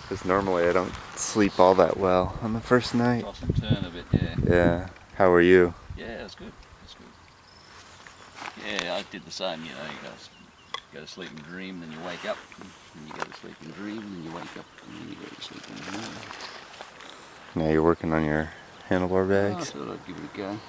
Because normally I don't sleep all that well on the first night. Toss and turn a bit, yeah. Yeah. How are you? Yeah, that's good. That's good. Yeah, I did the same, you know. You go to sleep and dream, then you wake up. And you go to sleep and dream, and then you wake up. And then you go to sleep and dream. Now you're working on your handlebar I bags? thought I'd give it a go.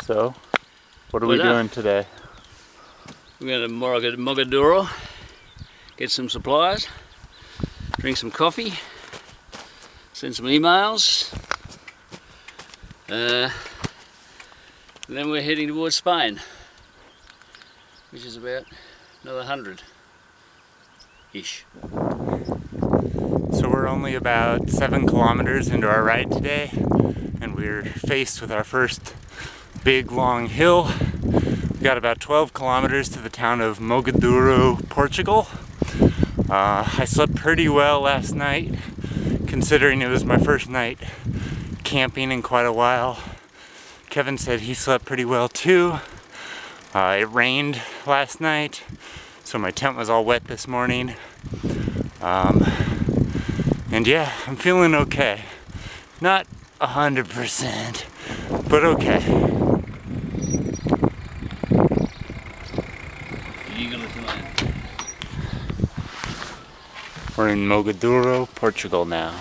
So, what are we doing today? We're going to Mogadoro, get some supplies, drink some coffee, send some emails, and then we're heading towards Spain, which is about another 100-ish. So we're only about 7 kilometers into our ride today, and we're faced with our first big long hill. We got about 12 kilometers to the town of Mogadoro, Portugal. I slept pretty well last night, considering it was my first night camping in quite a while. Kevin said he slept pretty well too. It rained last night, so my tent was all wet this morning. And yeah, I'm feeling okay. Not 100%, but okay. We're in Mogadoro, Portugal now.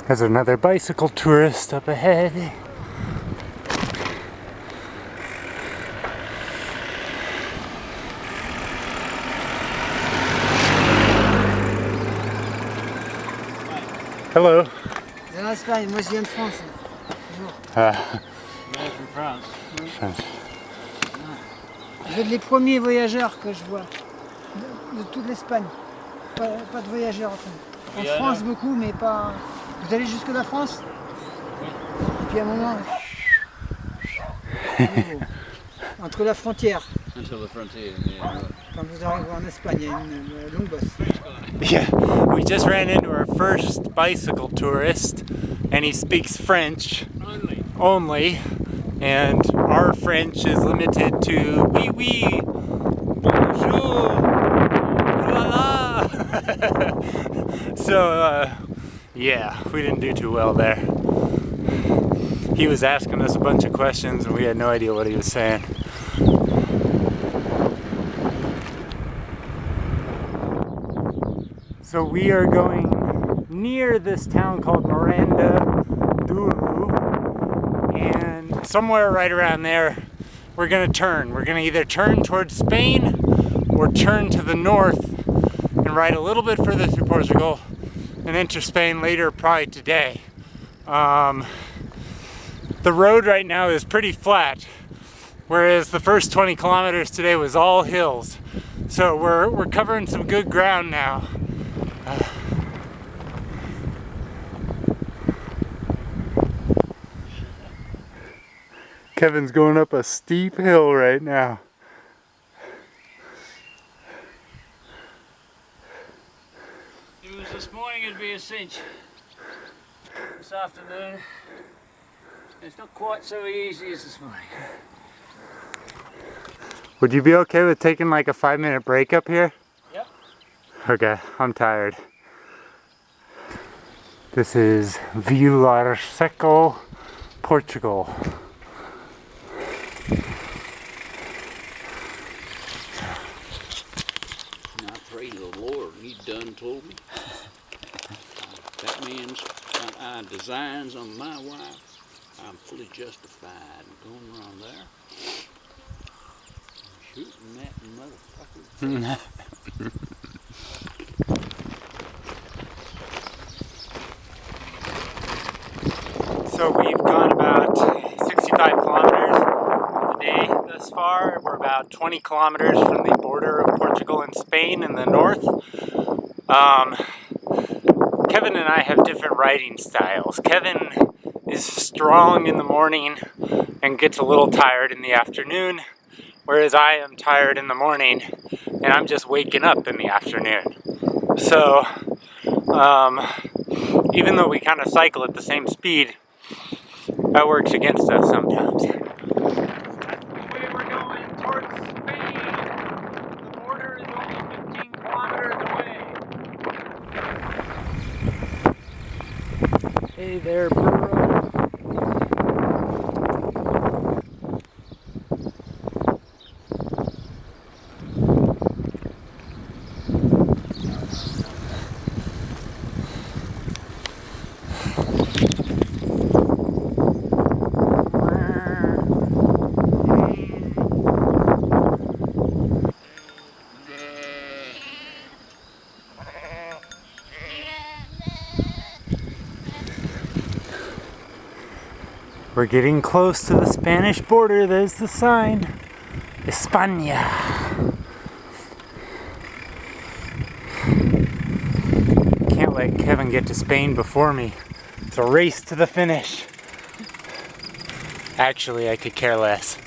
There's another bicycle tourist up ahead. Hello. En Espagne, moi je viens de France. France. Vous êtes les premiers voyageurs que je vois de toute l'Espagne. Pas de voyageurs en France beaucoup, mais pas. Vous allez jusque la France? Oui. Et puis à un moment, entre la frontière. Until the frontier, yeah, right. Quand vous arrivez en Espagne, il y a une longue bosse. Yeah, we just ran into our first bicycle tourist, and he speaks French only, and our French is limited to oui oui, bonjour, la la. So yeah, we didn't do too well there. He was asking us a bunch of questions and we had no idea what he was saying. So we are going near this town called Miranda Douro, and somewhere right around there we're going to turn. We're going to either turn towards Spain or turn to the north and ride a little bit further through Portugal and enter Spain later, probably today. The road right now is pretty flat, whereas the first 20 kilometers today was all hills. So we're covering some good ground now. Kevin's going up a steep hill right now. If it was this morning, it'd be a cinch. This afternoon, it's not quite so easy as this morning. Would you be okay with taking like a 5-minute break up here? Yep. Okay, I'm tired. This is Vilar Seco, Portugal. And I pray to the Lord, He done told me. That man's designs on my wife, I'm fully justified in going around there. Shooting that motherfucker. So we've gone about 65 kilometers a day thus far. We're about 20 kilometers from the border of Portugal and Spain in the north. Kevin and I have different riding styles. Kevin is strong in the morning and gets a little tired in the afternoon, whereas I am tired in the morning and I'm just waking up in the afternoon. So, even though we kind of cycle at the same speed, that works against us sometimes. That's the way we're going towards Spain. The border is only 15 kilometers away. Hey there, Burrett. We're getting close to the Spanish border. There's the sign. España. Can't let Kevin get to Spain before me. It's a race to the finish. Actually, I could care less.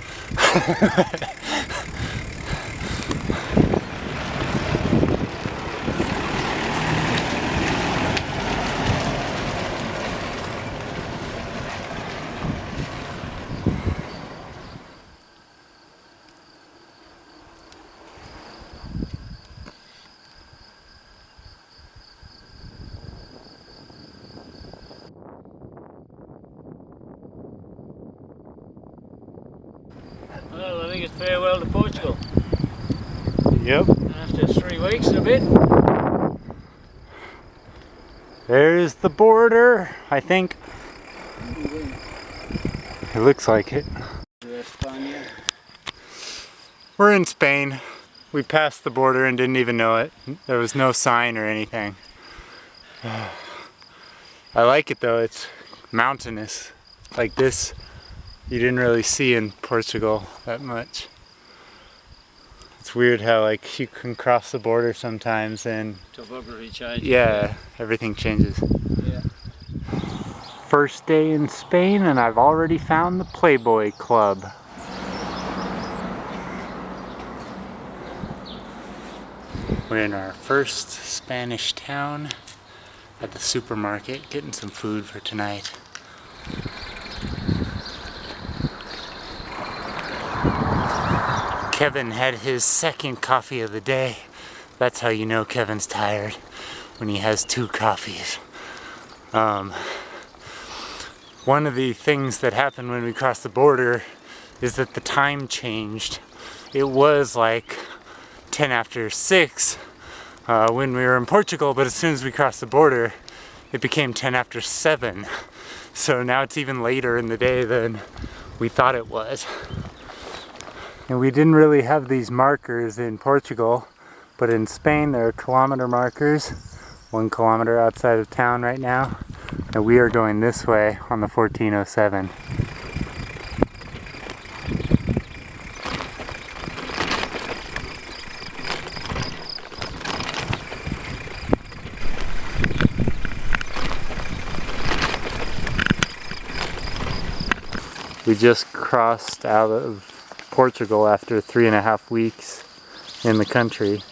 Well, I think it's farewell to Portugal. Yep. After 3 weeks and a bit. There's the border, I think. It looks like it. We're in Spain. We passed the border and didn't even know it. There was no sign or anything. I like it though, it's mountainous. Like this, you didn't really see in Portugal that much. It's weird how like you can cross the border sometimes and Topography changes. yeah, everything changes. Yeah. First day in Spain and I've already found the Playboy Club. We're in our first Spanish town at the supermarket getting some food for tonight. Kevin had his second coffee of the day. That's how you know Kevin's tired, when he has 2 coffees. One of the things that happened when we crossed the border is that the time changed. It was like 10 after 6 when we were in Portugal, but as soon as we crossed the border, it became 10 after 7. So now it's even later in the day than we thought it was. And we didn't really have these markers in Portugal, but in Spain there are kilometer markers, 1 kilometer outside of town right now, and we are going this way on the 1407. We just crossed out of Portugal after 3.5 weeks in the country.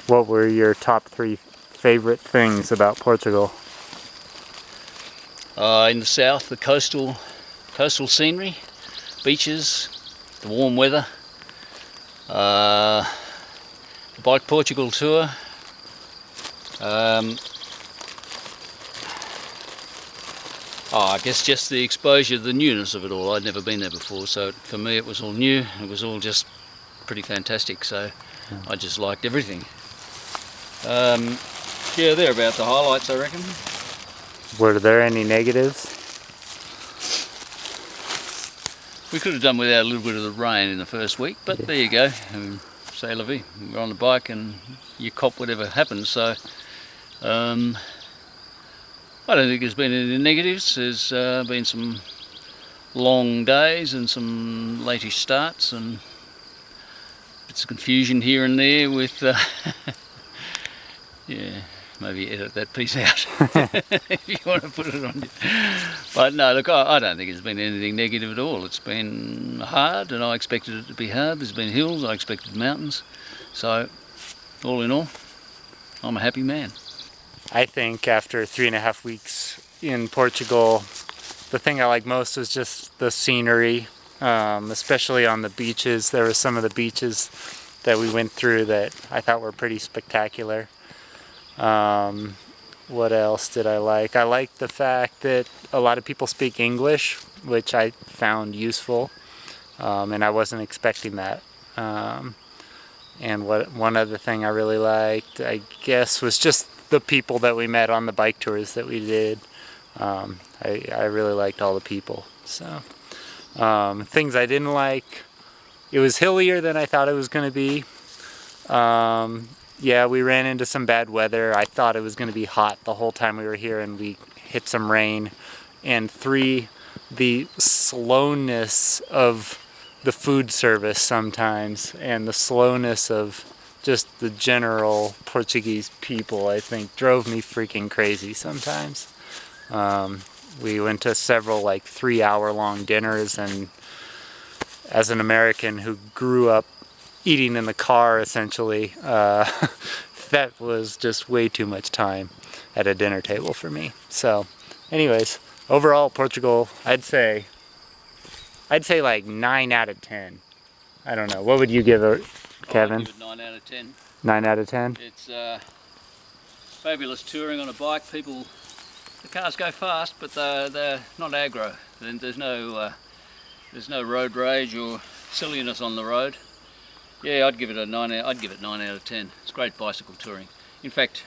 What were your top 3 favorite things about Portugal? In the south, the coastal scenery, beaches, the warm weather, the Bike Portugal tour, I guess just the exposure, the newness of it all. I'd never been there before, so for me it was all new. It was all just pretty fantastic, so I just liked everything. Yeah, they're about the highlights, I reckon. Were there any negatives? We could have done without a little bit of the rain in the first week, but there you go. C'est la vie. We're on the bike and you cop whatever happens, so I don't think there's been any negatives. There's been some long days and some latish starts and bits of confusion here and there with yeah, maybe edit that piece out if you want to put it on you. But no, look, I don't think it's been anything negative at all. It's been hard, and I expected it to be hard. There's been hills, I expected mountains. So, all in all, I'm a happy man. I think after 3.5 weeks in Portugal, the thing I like most was just the scenery, especially on the beaches. There were some of the beaches that we went through that I thought were pretty spectacular. What else did I like? I liked the fact that a lot of people speak English, which I found useful, and I wasn't expecting that. And one other thing I really liked, I guess, was just the people that we met on the bike tours that we did. I really liked all the people. So things I didn't like, it was hillier than I thought it was going to be. Yeah, we ran into some bad weather. I thought it was going to be hot the whole time we were here, and we hit some rain. And 3, the slowness of the food service sometimes, and the slowness of just the general Portuguese people, I think, drove me freaking crazy sometimes. We went to several 3-hour-long dinners, and as an American who grew up eating in the car, essentially, that was just way too much time at a dinner table for me. So, anyways, overall, Portugal, I'd say like 9 out of 10. I don't know. What would you give it, Kevin? I'd give it 9 out of 10. 9 out of 10? It's fabulous touring on a bike. The cars go fast, but they're not aggro. There's no road rage or silliness on the road. Yeah, I'd give it 9 out of 10. It's great bicycle touring. In fact,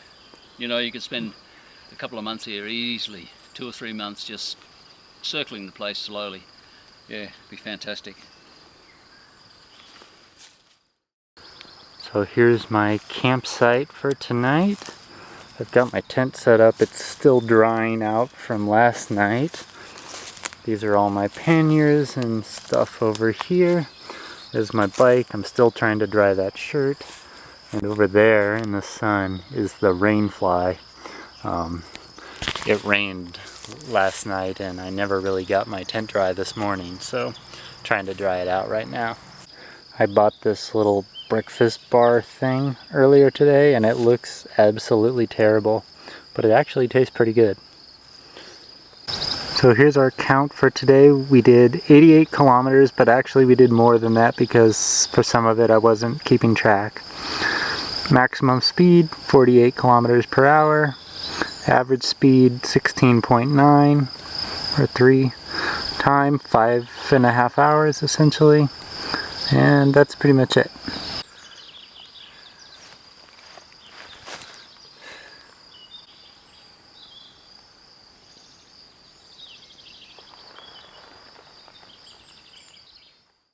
you know, you could spend a couple of months here easily, 2 or 3 months, just circling the place slowly. Yeah, it'd be fantastic. So here's my campsite for tonight. I've got my tent set up. It's still drying out from last night. These are all my panniers and stuff over here. There's my bike. I'm still trying to dry that shirt. And over there in the sun is the rain fly. It rained last night and I never really got my tent dry this morning, so trying to dry it out right now. I bought this little breakfast bar thing earlier today and it looks absolutely terrible, but it actually tastes pretty good. So here's our count for today. We did 88 kilometers, but actually we did more than that because for some of it I wasn't keeping track. Maximum speed 48 kilometers per hour. Average speed 16.9 or 3. Time 5.5 hours essentially. And that's pretty much it.